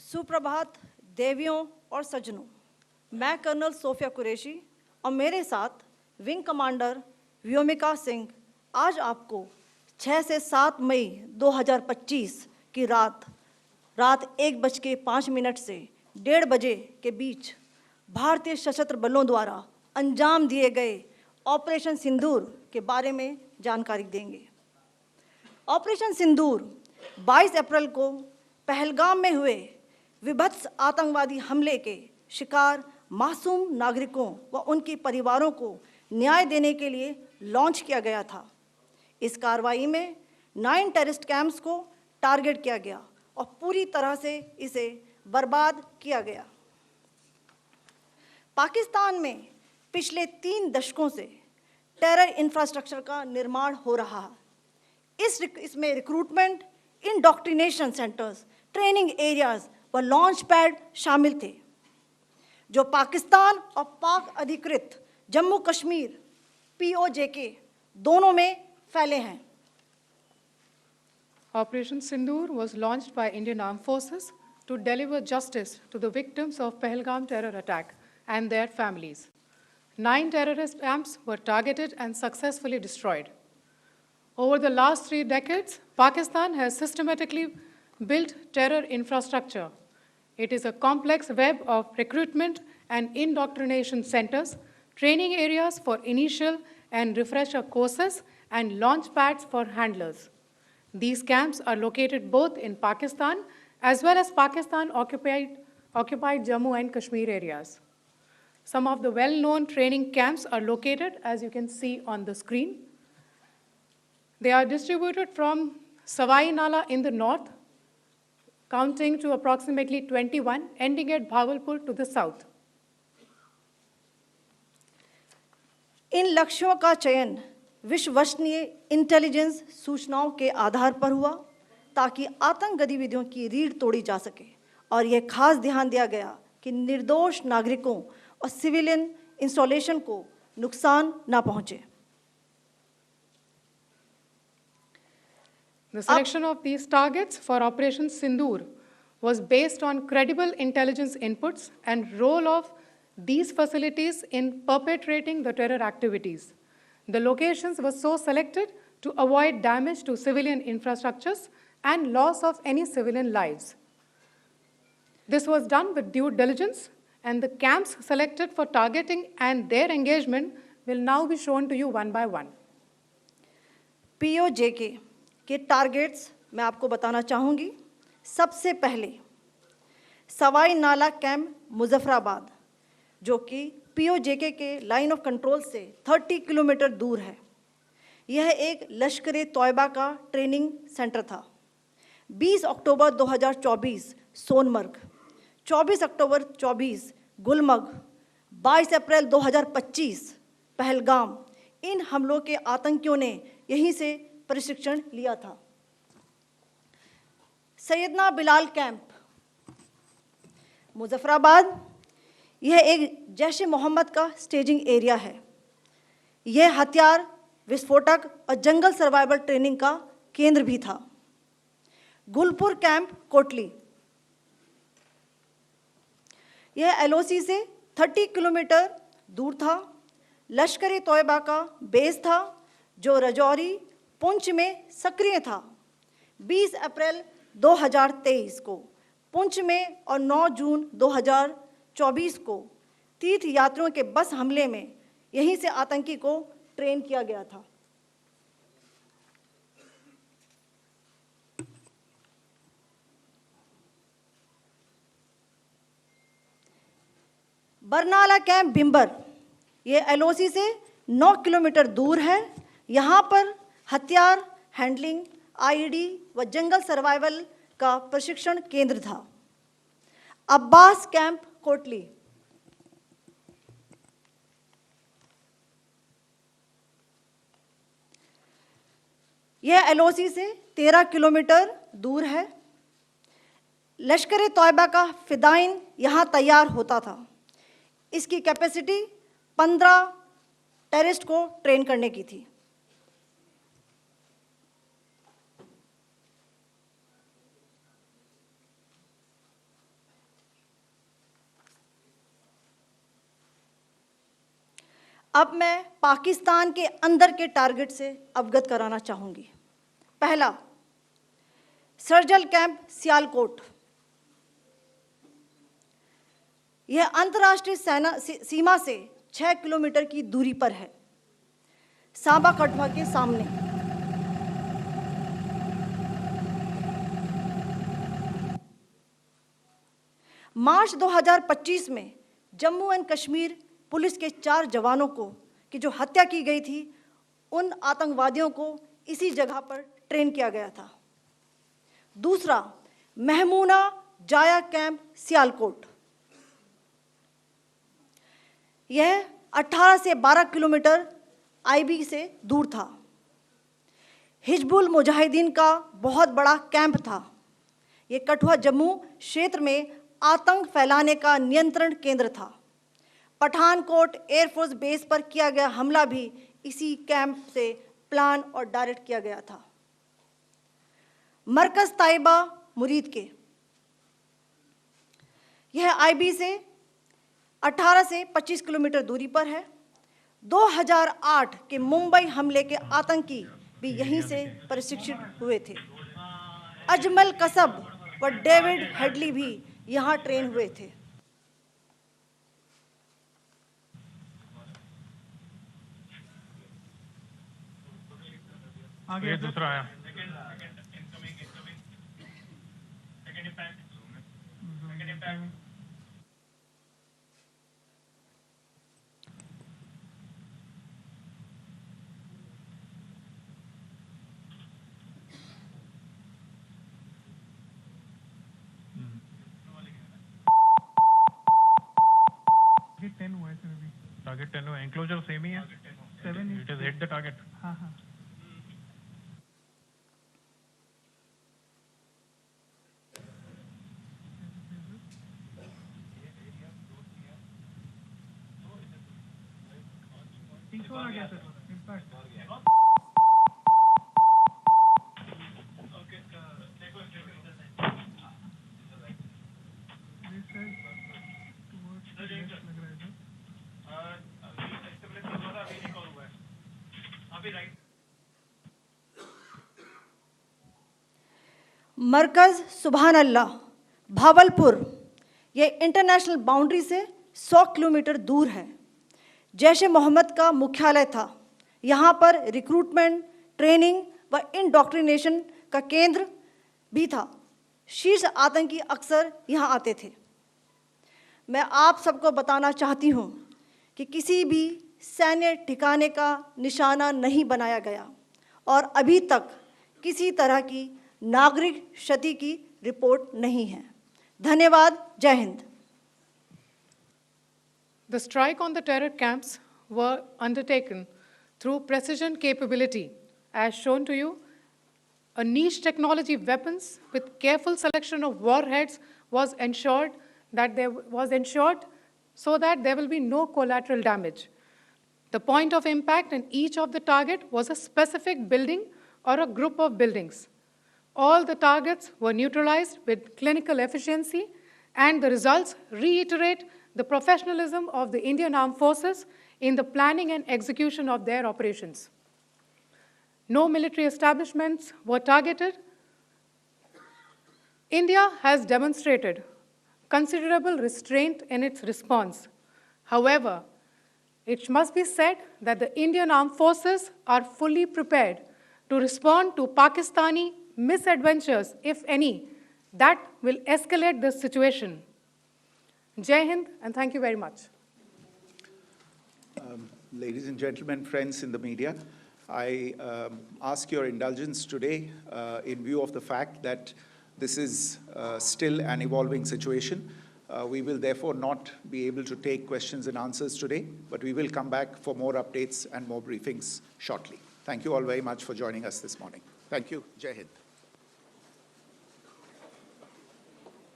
सुप्रभात देवियों और सज्जनों, मैं कर्नल सोफिया कुरैशी और मेरे साथ विंग कमांडर व्योमिका सिंह आज आपको 6 से 7 मई 2025 की रात 1:05 से 1:30 बजे के बीच भारतीय सशस्त्र बलों द्वारा अंजाम दिए गए ऑपरेशन सिंदूर के बारे में जानकारी देंगे। ऑपरेशन सिंदूर 22 अप्रैल को पहलगाम में हुए विभत्स आतंकवादी हमले के शिकार मासूम नागरिकों व उनके परिवारों को न्याय देने के लिए लॉन्च किया गया था। इस कार्रवाई में 9 टेररिस्ट कैंप्स को टारगेट किया गया और पूरी तरह से इसे बर्बाद किया गया। पाकिस्तान में पिछले 3 दशकों से टेरर इंफ्रास्ट्रक्चर का निर्माण हो रहा है। इसमें recruitment, indoctrination centres, training areas व लॉन्च पैड शामिल थे, जो पाकिस्तान और पाक अधिकृत जम्मू कश्मीर POJK दोनों में फैले हैं। Operation Sindoor was launched by Indian Armed Forces to deliver justice to the victims of Pahalgam terror attack and their families. 9 terrorist camps were targeted and successfully destroyed. Over the last 3 decades, Pakistan has systematically built terror infrastructure. It is a complex web of recruitment and indoctrination centers, training areas for initial and refresher courses, and launch pads for handlers. These camps are located both in Pakistan as well as Pakistan-occupied Jammu and Kashmir areas. Some of the well-known training camps are located, as you can see on the screen. They are distributed from Savai Nala in the north, counting to approximately 21, ending at Bhagalpur to the south. इन लक्ष्यों का चयन विश्वसनीय intelligence सूचनाओं के आधार पर हुआ ताकि आतंक गतिविधियों की रीढ़ तोड़ी जा सके, और यह खास ध्यान दिया गया कि निर्दोष नागरिकों और सिविलियन इंस्टॉलेशन को नुकसान न पहुंचे। The selection of these targets for Operation Sindoor was based on credible intelligence inputs and role of these facilities in perpetrating the terror activities. The locations were so selected to avoid damage to civilian infrastructures and loss of any civilian lives. This was done with due diligence, and the camps selected for targeting and their engagement will now be shown to you one by one. POJK के targets मैं आपको बताना चाहूँगी। सबसे पहले सवाई नाला camp Muzaffarabad, जो कि POJK के लाइन ऑफ कंट्रोल से 30 किलोमीटर दूर है। यह एक लश्कर तोयबा का ट्रेनिंग सेंटर था। 20 अक्टूबर 2024 सोनमर्ग, 24 अक्टूबर 24 गुलमर्ग, 22 अप्रैल 2025 पहलगाम, इन हमलों के आतंकियों ने यहीं से प्रशिक्षण लिया था। सैयदना बिलाल कैंप मुजफ्फराबाद, यह एक जैश ए मोहम्मद का स्टेजिंग एरिया है। यह हथियार, विस्फोटक और जंगल सर्वाइवल ट्रेनिंग का केंद्र भी था। गुलपुर कैंप कोटली, यह LOC से 30 किलोमीटर दूर था। लश्कर तोयबा का बेस था, जो रजौरी पुंछ में सक्रिय था। 20 अप्रैल 2023 को पुंछ में और 9 जून 2024 को तीर्थ यात्रियों के बस हमले में यहीं से आतंकी को ट्रेन किया गया था। बरनाला कैंप भिंबर, ये LOC से 9 किलोमीटर दूर है। यहाँ पर हथियार, हैंडलिंग, IED व जंगल सर्वाइवल का प्रशिक्षण केंद्र था। अब्बास कैंप कोटली, यह LOC से 13 किलोमीटर दूर है। लश्कर तोयबा का फिदाइन यहाँ तैयार होता था। इसकी कैपेसिटी 15 टेररिस्ट को ट्रेन करने की थी। अब मैं पाकिस्तान के अंदर के टारगेट से अवगत कराना चाहूँगी। पहला, सर्जिकल कैंप सियालकोट। यह अंतर्राष्ट्रीय सीमा से 6 किलोमीटर की दूरी पर है, सांबा कठुआ के सामने। मार्च 2025 में जम्मू एंड कश्मीर पुलिस के 4 जवानों को की जो हत्या की गई थी, उन आतंकवादियों को इसी जगह पर ट्रेन किया गया था। दूसरा, महमूना जाया कैंप सियालकोट। यह 18 से 12 किलोमीटर आईबी से दूर था। हिजबुल मुजाहिदीन का बहुत बड़ा कैंप था। ये कठुआ जम्मू क्षेत्र में आतंक फैलाने का नियंत्रण केंद्र था। पठानकोट एयरफोर्स बेस पर किया गया हमला भी इसी कैंप से प्लान और डायरेक्ट किया गया था। मरकज ताइबा मुरीद के, यह आईबी से 18 से 25 किलोमीटर दूरी पर है। 2008 के मुंबई हमले के आतंकी भी यहीं से प्रशिक्षित हुए थे। अजमल कसब व डेविड हेडली भी यहाँ ट्रेन हुए थे। आगे दूसरा है। टारगेट 10 हुआ है सर अभी। टारगेट 10 हुआ, एंक्लोजर सेम ही है। 7 it is hit the target. हाँ हाँ। आ गया सर इम्पैक्ट। मरकज सुभान अल्लाह भावलपुर, ये इंटरनेशनल बाउंड्री से 100 किलोमीटर दूर है। जैश ए मोहम्मद का मुख्यालय था। यहाँ पर रिक्रूटमेंट, ट्रेनिंग व इंडोक्ट्रिनेशन का केंद्र भी था। शीर्ष आतंकी अक्सर यहाँ आते थे। मैं आप सबको बताना चाहती हूँ कि किसी भी सैन्य ठिकाने का निशाना नहीं बनाया गया और अभी तक किसी तरह की नागरिक क्षति की रिपोर्ट नहीं है। धन्यवाद। जय Hind. The strike on the terror camps were undertaken through precision capability, as shown to you. A niche technology weapons with careful selection of warheads was ensured so that there will be no collateral damage. The point of impact in each of the target was a specific building or a group of buildings. All the targets were neutralized with clinical efficiency, and the results reiterate the professionalism of the Indian Armed Forces in the planning and execution of their operations. No military establishments were targeted. India has demonstrated considerable restraint in its response. However, it must be said that the Indian Armed Forces are fully prepared to respond to Pakistani misadventures, if any, that will escalate the situation. Jai Hind, and thank you very much. Ladies and gentlemen, friends in the media, I ask your indulgence today in view of the fact that this is still an evolving situation. We will therefore not be able to take questions and answers today, but we will come back for more updates and more briefings shortly. Thank you all very much for joining us this morning. Thank you. Jai Hind.